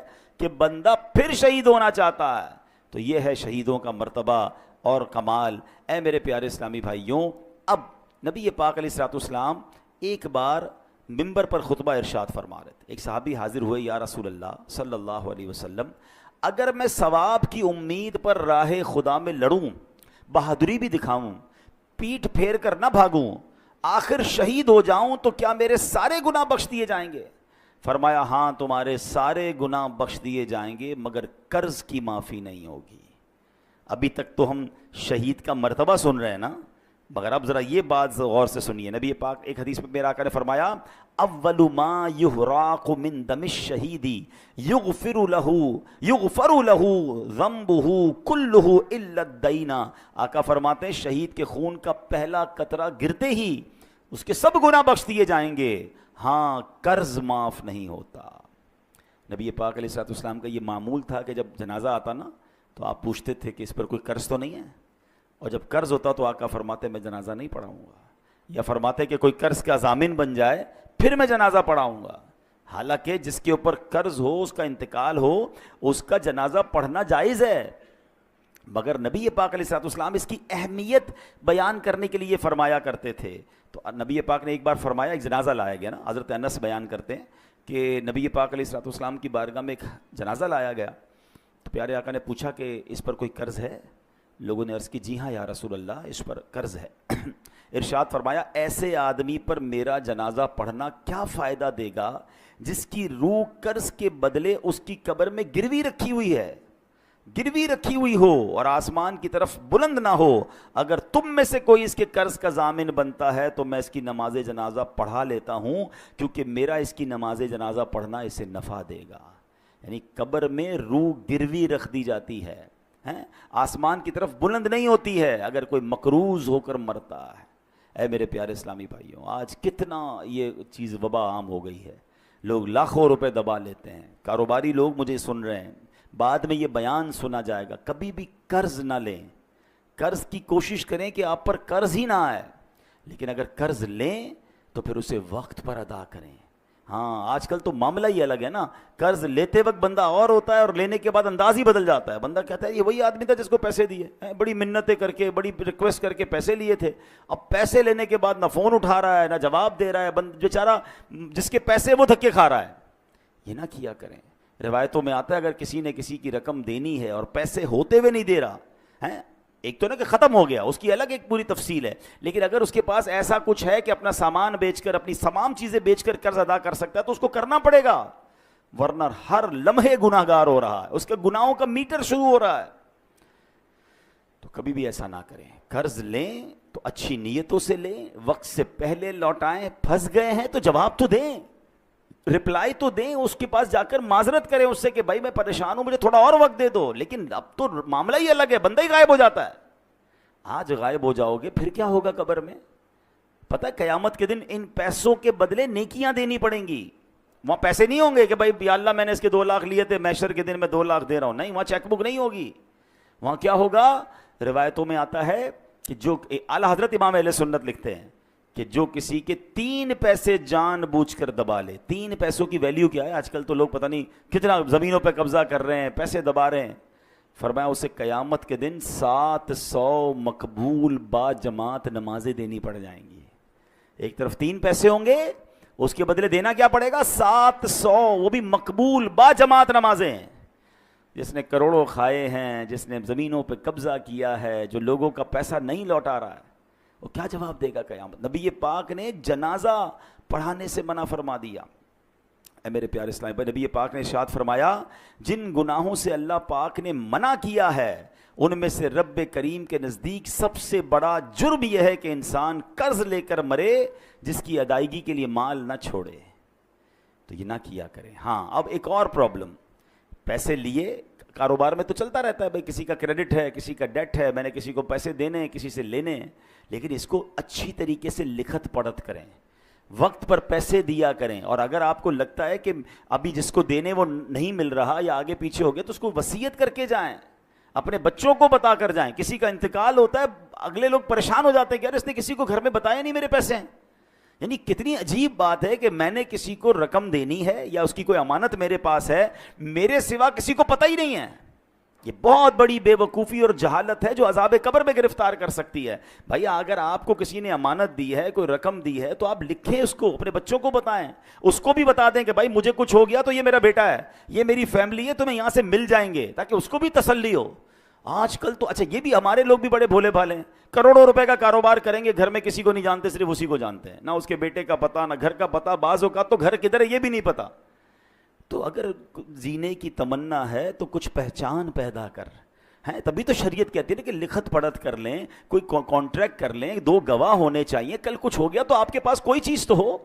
S2: کہ بندہ پھر شہید ہونا چاہتا ہے۔ تو یہ ہے شہیدوں کا مرتبہ اور کمال۔ اے میرے پیارے اسلامی بھائیوں، اب نبی پاک علیہ الصلوۃ والسلام ایک بار ممبر پر خطبہ ارشاد فرما رہے تھے۔ ایک صحابی حاضر ہوئے، یا رسول اللہ صلی اللہ علیہ وسلم، اگر میں ثواب کی امید پر راہ خدا میں لڑوں، بہادری بھی دکھاؤں، پیٹھ پھیر کر نہ بھاگوں، آخر شہید ہو جاؤں تو کیا میرے سارے گناہ بخش دیے جائیں گے؟ فرمایا ہاں تمہارے سارے گناہ بخش دیے جائیں گے، مگر قرض کی معافی نہیں ہوگی۔ ابھی تک تو ہم شہید کا مرتبہ سن رہے ہیں نا، مگر اب ذرا یہ بات غور سے سنیے۔ نبی پاک ایک حدیث میں میرا آقا نے فرمایا اول ما یحراق من دم الشہید یغفر له ذنبه كله الا الدین۔ آقا فرماتے ہیں شہید کے خون کا پہلا قطرہ گرتے ہی اس کے سب گناہ بخش دیے جائیں گے، ہاں قرض معاف نہیں ہوتا۔ نبی پاک علیہ الصلوۃ والسلام کا یہ معمول تھا کہ جب جنازہ آتا نا تو آپ پوچھتے تھے کہ اس پر کوئی قرض تو نہیں ہے، اور جب قرض ہوتا تو آقا فرماتے میں جنازہ نہیں پڑھاؤں گا، یا فرماتے کہ کوئی قرض کا ضامن بن جائے پھر میں جنازہ پڑھاؤں گا۔ حالانکہ جس کے اوپر قرض ہو، اس کا انتقال ہو، اس کا جنازہ پڑھنا جائز ہے، مگر نبی پاک علیہ الصلوۃ والسلام اس کی اہمیت بیان کرنے کے لیے فرمایا کرتے تھے۔ تو نبی پاک نے ایک بار فرمایا، ایک جنازہ لایا گیا نا، حضرت انس بیان کرتے ہیں کہ نبی پاک علیہ الصلوۃ والسلام کی بارگاہ میں ایک جنازہ لایا گیا، تو پیارے آقا نے پوچھا کہ اس پر کوئی قرض ہے؟ لوگوں نے عرض کی جی ہاں یا رسول اللہ اس پر قرض ہے۔ ارشاد فرمایا ایسے آدمی پر میرا جنازہ پڑھنا کیا فائدہ دے گا جس کی روح قرض کے بدلے اس کی قبر میں گروی رکھی ہوئی ہے، گروی رکھی ہوئی ہو اور آسمان کی طرف بلند نہ ہو۔ اگر تم میں سے کوئی اس کے قرض کا ضامن بنتا ہے تو میں اس کی نماز جنازہ پڑھا لیتا ہوں، کیونکہ میرا اس کی نماز جنازہ پڑھنا اسے نفع دے گا۔ یعنی قبر میں روح گروی رکھ دی جاتی ہے، آسمان کی طرف بلند نہیں ہوتی ہے اگر کوئی مقروض ہو کر مرتا ہے۔ اے میرے پیارے اسلامی بھائیوں، آج کتنا یہ چیز وبا عام ہو گئی ہے، لوگ لاکھوں روپے دبا لیتے ہیں۔ کاروباری لوگ مجھے سن رہے ہیں، بعد میں یہ بیان سنا جائے گا، کبھی بھی قرض نہ لیں، قرض کی کوشش کریں کہ آپ پر قرض ہی نہ آئے، لیکن اگر قرض لیں تو پھر اسے وقت پر ادا کریں۔ ہاں آج کل تو معاملہ ہی الگ ہے نا، قرض لیتے وقت بندہ اور ہوتا ہے اور لینے کے بعد انداز ہی بدل جاتا ہے۔ بندہ کہتا ہے یہ وہی آدمی تھا جس کو پیسے دیے، بڑی منتیں کر کے بڑی ریکویسٹ کر کے پیسے لیے تھے، اب پیسے لینے کے بعد نہ فون اٹھا رہا ہے نہ جواب دے رہا ہے، بیچارہ جس کے پیسے وہ دھکے کھا رہا ہے۔ یہ نہ کیا کریں۔ روایتوں میں آتا ہے اگر کسی نے کسی کی رقم دینی ہے اور پیسے ہوتے ہوئے نہیں دے رہا ہے، ایک تو نا کہ ختم ہو گیا، اس کی الگ ایک پوری تفصیل ہے، لیکن اگر اس کے پاس ایسا کچھ ہے کہ اپنا سامان بیچ کر اپنی تمام چیزیں بیچ کر قرض ادا کر سکتا ہے تو اس کو کرنا پڑے گا، ورنہ ہر لمحے گناہ گار ہو رہا ہے، اس کے گناہوں کا میٹر شروع ہو رہا ہے۔ تو کبھی بھی ایسا نہ کریں، قرض لیں تو اچھی نیتوں سے لیں، وقت سے پہلے لوٹائیں، پھنس گئے ہیں تو جواب تو دیں، رپلائی تو دیں، اس کے پاس جا کر معذرت کریں اس سے کہ بھائی میں پریشان ہوں، مجھے تھوڑا اور وقت دے دو، لیکن اب تو معاملہ ہی الگ ہے، بندہ ہی غائب ہو جاتا ہے۔ آج غائب ہو جاؤ گے پھر کیا ہوگا قبر میں؟ پتہ ہے قیامت کے دن ان پیسوں کے بدلے نیکیاں دینی پڑیں گی۔ وہاں پیسے نہیں ہوں گے کہ بھائی یا اللہ میں نے اس کے 2 لاکھ لیے تھے، محشر کے دن میں 2 لاکھ دے رہا ہوں، نہیں، وہاں چیک بک نہیں ہوگی۔ وہاں کیا ہوگا؟ روایتوں میں آتا ہے کہ جو اعلیٰ حضرت امام اہل سنت لکھتے ہیں کہ جو کسی کے 3 پیسے جان بوجھ کر دبا لے، 3 پیسوں کی ویلیو کیا ہے؟ آج کل تو لوگ پتہ نہیں کتنا زمینوں پہ قبضہ کر رہے ہیں، پیسے دبا رہے ہیں۔ فرمایا اسے قیامت کے دن 700 مقبول با جماعت نمازیں دینی پڑ جائیں گی۔ ایک طرف 3 پیسے ہوں گے، اس کے بدلے دینا کیا پڑے گا؟ 700، وہ بھی مقبول با جماعت نمازیں۔ جس نے کروڑوں کھائے ہیں، جس نے زمینوں پہ قبضہ کیا ہے، جو لوگوں کا پیسہ نہیں لوٹا رہا ہے، وہ کیا جواب دے گا قیامت؟ نبی پاک نے جنازہ پڑھانے سے منع فرما دیا۔ اے میرے پیارے اسلام بھائی، نبی پاک نے ارشاد فرمایا جن گناہوں سے اللہ پاک نے منع کیا ہے ان میں سے رب کریم کے نزدیک سب سے بڑا جرم یہ ہے کہ انسان قرض لے کر مرے جس کی ادائیگی کے لیے مال نہ چھوڑے۔ تو یہ نہ کیا کریں۔ ہاں اب ایک اور پرابلم، پیسے لیے، کاروبار میں تو چلتا رہتا ہے بھائی، کسی کا کریڈٹ ہے، کسی کا ڈیٹ ہے، میں نے کسی کو پیسے دینے ہیں، کسی سے لینے ہیں، لیکن اس کو اچھی طریقے سے لکھت پڑھت کریں، وقت پر پیسے دیا کریں، اور اگر آپ کو لگتا ہے کہ ابھی جس کو دینے وہ نہیں مل رہا یا آگے پیچھے ہو گیا تو اس کو وصیت کر کے جائیں، اپنے بچوں کو بتا کر جائیں۔ کسی کا انتقال ہوتا ہے، اگلے لوگ پریشان ہو جاتے ہیں کہ یار اس نے کسی کو گھر میں بتایا نہیں میرے پیسے ہیں۔ یعنی کتنی عجیب بات ہے کہ میں نے کسی کو رقم دینی ہے یا اس کی کوئی امانت میرے پاس ہے، میرے سوا کسی کو پتہ ہی نہیں ہے۔ یہ بہت بڑی بے وقوفی اور جہالت ہے جو عذاب قبر میں گرفتار کر سکتی ہے۔ بھائی اگر آپ کو کسی نے امانت دی ہے، کوئی رقم دی ہے، تو آپ لکھیں اس کو، اپنے بچوں کو بتائیں، اس کو بھی بتا دیں کہ بھائی مجھے کچھ ہو گیا تو یہ میرا بیٹا ہے، یہ میری فیملی ہے، تمہیں یہاں سے مل جائیں گے، تاکہ اس کو بھی تسلی ہو۔ آج کل تو اچھا یہ بھی ہمارے لوگ بھی بڑے بھولے بھالے ہیں، کروڑوں روپے کا کاروبار کریں گے، گھر میں کسی کو نہیں جانتے، صرف اسی کو جانتے ہیں، نہ اس کے بیٹے کا پتہ، نہ گھر کا پتہ، بعض اوقات تو گھر کدھر ہے یہ بھی نہیں پتہ۔ تو اگر جینے کی تمنا ہے تو کچھ پہچان پیدا کر ہیں، تبھی تو شریعت کہتی ہے کہ لکھت پڑھت کر لیں، کوئی کانٹریکٹ کر لیں، 2 گواہ ہونے چاہیے، کل کچھ ہو گیا تو آپ کے پاس کوئی چیز تو ہو۔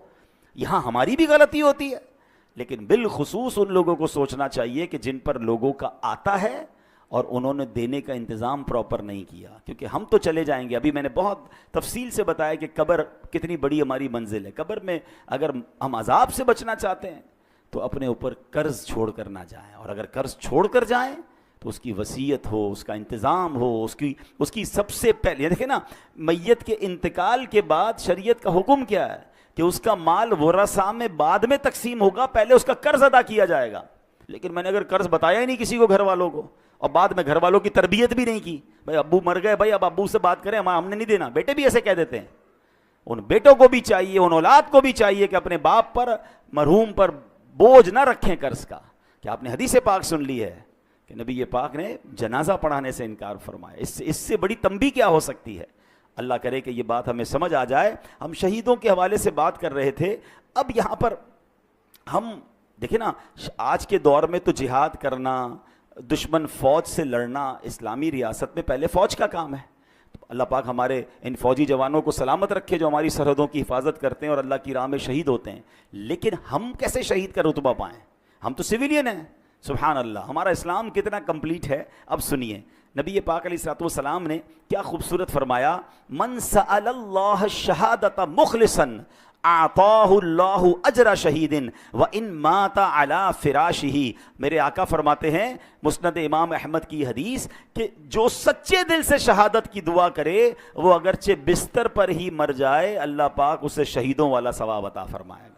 S2: یہاں ہماری بھی غلطی ہوتی ہے، لیکن بالخصوص ان لوگوں کو سوچنا چاہیے کہ جن پر لوگوں کا آتا ہے اور انہوں نے دینے کا انتظام پراپر نہیں کیا، کیونکہ ہم تو چلے جائیں گے۔ ابھی میں نے بہت تفصیل سے بتایا کہ قبر کتنی بڑی ہماری منزل ہے۔ قبر میں اگر ہم عذاب سے بچنا چاہتے ہیں تو اپنے اوپر قرض چھوڑ کر نہ جائیں، اور اگر قرض چھوڑ کر جائیں تو اس کی وصیت ہو، اس کا انتظام ہو، اس کی سب سے پہلے دیکھیں نا، میت کے انتقال کے بعد شریعت کا حکم کیا ہے کہ اس کا مال ورثاء میں بعد میں تقسیم ہوگا، پہلے اس کا قرض ادا کیا جائے گا۔ لیکن میں نے اگر قرض بتایا ہی نہیں کسی کو، گھر والوں کو، اور بعد میں گھر والوں کی تربیت بھی نہیں کی، بھائی ابو مر گئے، بھائی اب ابو سے بات کریں، ہم نے نہیں دینا، بیٹے بھی ایسے کہہ دیتے ہیں۔ ان بیٹوں کو بھی چاہیے، ان اولاد کو بھی چاہیے کہ اپنے باپ پر، مرحوم پر بوجھ نہ رکھیں قرض کا۔ کہ آپ نے حدیث پاک سن لی ہے کہ نبی پاک نے جنازہ پڑھانے سے انکار فرمایا، اس سے بڑی تنبیہ کیا ہو سکتی ہے؟ اللہ کرے کہ یہ بات ہمیں سمجھ آ جائے۔ ہم شہیدوں کے حوالے سے بات کر رہے تھے، اب یہاں پر ہم دیکھیں نا، آج کے دور میں تو جہاد کرنا، دشمن فوج سے لڑنا اسلامی ریاست میں پہلے فوج کا کام ہے۔ تو اللہ پاک ہمارے ان فوجی جوانوں کو سلامت رکھے جو ہماری سرحدوں کی حفاظت کرتے ہیں اور اللہ کی راہ میں شہید ہوتے ہیں۔ لیکن ہم کیسے شہید کا رتبہ پائیں؟ ہم تو سویلین ہیں، سبحان اللہ، ہمارا اسلام کتنا کمپلیٹ ہے. اب سنیے نبی پاک علیہ الصلوۃ والسلام نے کیا خوبصورت فرمایا، من سأل اللہ الشہادۃ مخلصا اعطاہ اللہ اجر شہید وان مات علی فراشہ. میرے آقا فرماتے ہیں مسند امام احمد کی حدیث کہ جو سچے دل سے شہادت کی دعا کرے وہ اگرچہ بستر پر ہی مر جائے اللہ پاک اسے شہیدوں والا ثواب عطا فرمائے گا.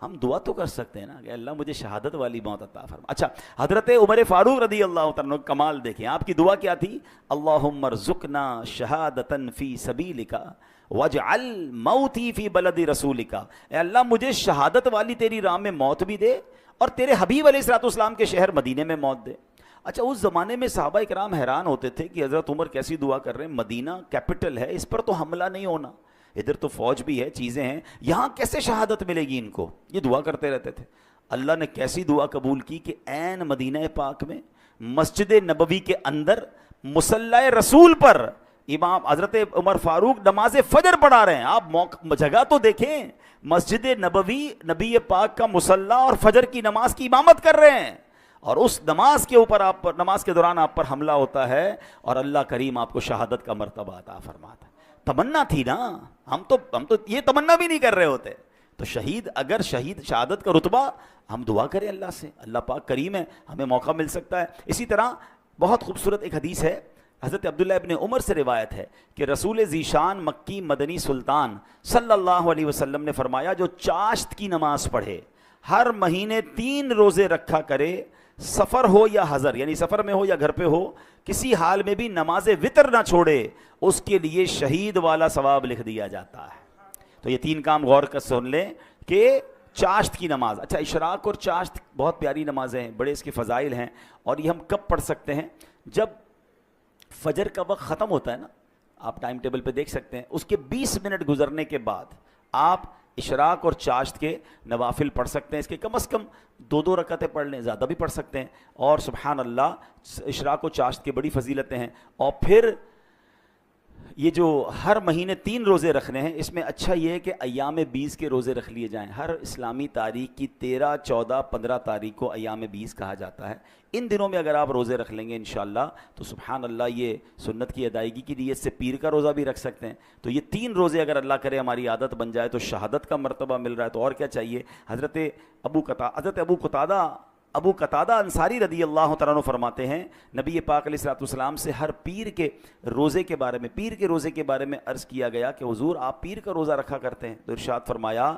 S2: ہم دعا تو کر سکتے ہیں نا کہ اللہ مجھے شہادت والی موت عطا فرما. اچھا حضرت عمر فاروق رضی اللہ تعالیٰ عنہ کمال دیکھیں، آپ کی دعا کیا تھی، اللہم ارزقنا شہادتا فی سبیلک واجعل موتی فی بلد رسولک. اے اللہ مجھے شہادت والی تیری راہ میں موت بھی دے اور تیرے حبیب علیہ الصلوۃ والسلام کے شہر مدینے میں موت دے. اچھا اس زمانے میں صحابہ اکرام حیران ہوتے تھے کہ حضرت عمر کیسی دعا کر رہے ہیں، مدینہ کیپٹل ہے، اس پر تو حملہ نہیں ہونا، ادھر تو فوج بھی ہے، چیزیں ہیں، یہاں کیسے شہادت ملے گی ان کو. یہ دعا کرتے رہتے تھے. اللہ نے کیسی دعا قبول کی کہ عین مدینہ پاک میں مسجد نبوی کے اندر مصلی رسول پر امام حضرت عمر فاروق نماز فجر پڑھا رہے ہیں. آپ جگہ تو دیکھیں، مسجد نبوی، نبی پاک کا مصلی اور فجر کی نماز کی امامت کر رہے ہیں، اور اس نماز کے اوپر آپ پر، نماز کے دوران آپ پر حملہ ہوتا ہے اور اللہ کریم آپ کو شہادت کا مرتبہ عطا فرماتا ہے. تمنا تھی نا، ہم تو یہ تمنا بھی نہیں کر رہے ہوتے. تو شہید، اگر شہادت کا رتبہ، ہم دعا کریں اللہ سے، اللہ پاک کریم ہے، ہمیں موقع مل سکتا ہے. اسی طرح بہت خوبصورت ایک حدیث ہے، حضرت عبداللہ ابن عمر سے روایت ہے کہ رسول ذیشان مکی مدنی سلطان صلی اللہ علیہ وسلم نے فرمایا جو چاشت کی نماز پڑھے، ہر مہینے 3 روزے رکھا کرے، سفر ہو یا حضر، یعنی سفر میں ہو یا گھر پہ ہو، کسی حال میں بھی نماز وطر نہ چھوڑے، اس کے لیے شہید والا ثواب لکھ دیا جاتا ہے. تو یہ 3 کام غور کر سن لیں کہ چاشت کی نماز. اچھا اشراق اور چاشت بہت پیاری نمازیں ہیں، بڑے اس کے فضائل ہیں، اور یہ ہم کب پڑھ سکتے ہیں؟ جب فجر کا وقت ختم ہوتا ہے نا، آپ ٹائم ٹیبل پہ دیکھ سکتے ہیں، اس کے 20 منٹ گزرنے کے بعد آپ اشراق اور چاشت کے نوافل پڑھ سکتے ہیں. اس کے کم از کم 2 رکعتیں پڑھ لیں، زیادہ بھی پڑھ سکتے ہیں. اور سبحان اللہ اشراق و چاشت کی بڑی فضیلتیں ہیں. اور پھر یہ جو ہر مہینے 3 روزے رکھنے ہیں، اس میں اچھا یہ ہے کہ ایام 20 کے روزے رکھ لیے جائیں. ہر اسلامی تاریخ کی 13، 14، 15 تاریخ کو ایام 20 کہا جاتا ہے. ان دنوں میں اگر آپ روزے رکھ لیں گے انشاءاللہ تو سبحان اللہ یہ سنت کی ادائیگی کی نیت سے پیر کا روزہ بھی رکھ سکتے ہیں. تو یہ 3 روزے اگر اللہ کرے ہماری عادت بن جائے تو شہادت کا مرتبہ مل رہا ہے، تو اور کیا چاہیے. حضرت ابو قتادہ انصاری رضی اللہ تعالیٰ عنہ فرماتے ہیں نبی پاک علیہ الصلوۃ والسلام سے ہر پیر کے روزے کے بارے میں عرض کیا گیا کہ حضور آپ پیر کا روزہ رکھا کرتے ہیں، تو ارشاد فرمایا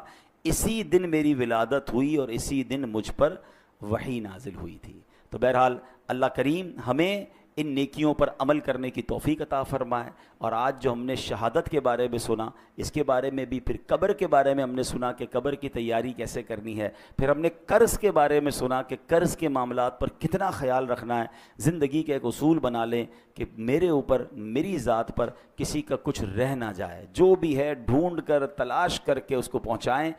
S2: اسی دن میری ولادت ہوئی اور اسی دن مجھ پر وحی نازل ہوئی تھی. تو بہرحال اللہ کریم ہمیں ان نیکیوں پر عمل کرنے کی توفیق عطا فرمائے. اور آج جو ہم نے شہادت کے بارے میں سنا، اس کے بارے میں بھی، پھر قبر کے بارے میں ہم نے سنا کہ قبر کی تیاری کیسے کرنی ہے، پھر ہم نے قرض کے بارے میں سنا کہ قرض کے معاملات پر کتنا خیال رکھنا ہے. زندگی کا ایک اصول بنا لیں کہ میرے اوپر، میری ذات پر کسی کا کچھ رہ نہ جائے، جو بھی ہے ڈھونڈ کر تلاش کر کے اس کو پہنچائیں.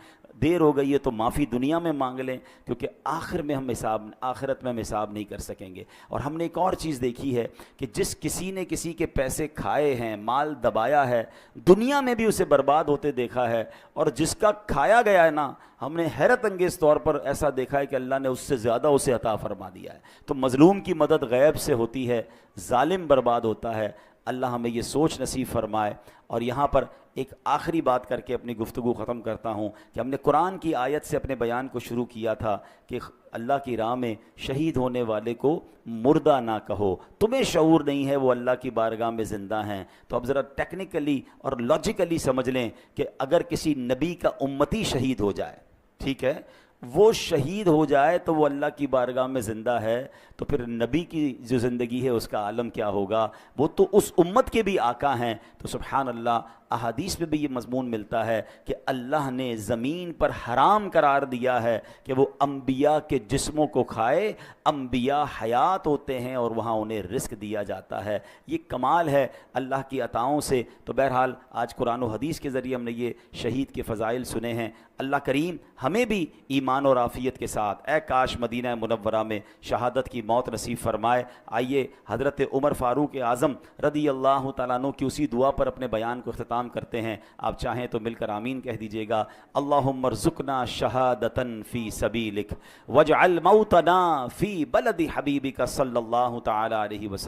S2: دیر ہو گئی ہے تو معافی دنیا میں مانگ لیں، کیونکہ آخرت میں ہم حساب نہیں کر سکیں گے. اور ہم نے ایک اور چیز دیکھی ہے کہ جس کسی نے کسی کے پیسے کھائے ہیں، مال دبایا ہے، دنیا میں بھی اسے برباد ہوتے دیکھا ہے. اور جس کا کھایا گیا ہے نا، ہم نے حیرت انگیز طور پر ایسا دیکھا ہے کہ اللہ نے اس سے زیادہ اسے عطا فرما دیا ہے. تو مظلوم کی مدد غیب سے ہوتی ہے، ظالم برباد ہوتا ہے. اللہ ہمیں یہ سوچ نصیب فرمائے. اور یہاں پر ایک آخری بات کر کے اپنی گفتگو ختم کرتا ہوں کہ ہم نے قرآن کی آیت سے اپنے بیان کو شروع کیا تھا کہ اللہ کی راہ میں شہید ہونے والے کو مردہ نہ کہو، تمہیں شعور نہیں ہے وہ اللہ کی بارگاہ میں زندہ ہیں. تو اب ذرا ٹیکنیکلی اور لاجیکلی سمجھ لیں کہ اگر کسی نبی کا امتی شہید ہو جائے، ٹھیک ہے، وہ شہید ہو جائے تو وہ اللہ کی بارگاہ میں زندہ ہے، تو پھر نبی کی جو زندگی ہے اس کا عالم کیا ہوگا. وہ تو اس امت کے بھی آقا ہیں. تو سبحان اللہ احادیث میں بھی یہ مضمون ملتا ہے کہ اللہ نے زمین پر حرام قرار دیا ہے کہ وہ انبیاء کے جسموں کو کھائے. انبیاء حیات ہوتے ہیں اور وہاں انہیں رزق دیا جاتا ہے. یہ کمال ہے اللہ کی عطاؤں سے. تو بہرحال آج قرآن و حدیث کے ذریعے ہم نے یہ شہید کے فضائل سنے ہیں. اللہ کریم ہمیں بھی ایمان اور عافیت کے ساتھ اے کاش مدینہ منورہ میں شہادت کی موت نصیب فرمائے. آئیے حضرت عمر فاروق اعظم رضی اللہ تعالیٰ عنہ کی اسی دعا پر اپنے بیان کو اختتام سلام کرتے ہیں، آپ چاہیں تو مل کر آمین کہہ دیجئے گا۔ اللہم ارزقنا شہادتن فی سبیلک واجعل موتنا فی بلد حبیبک صلی اللہ تعالی علیہ وسلم۔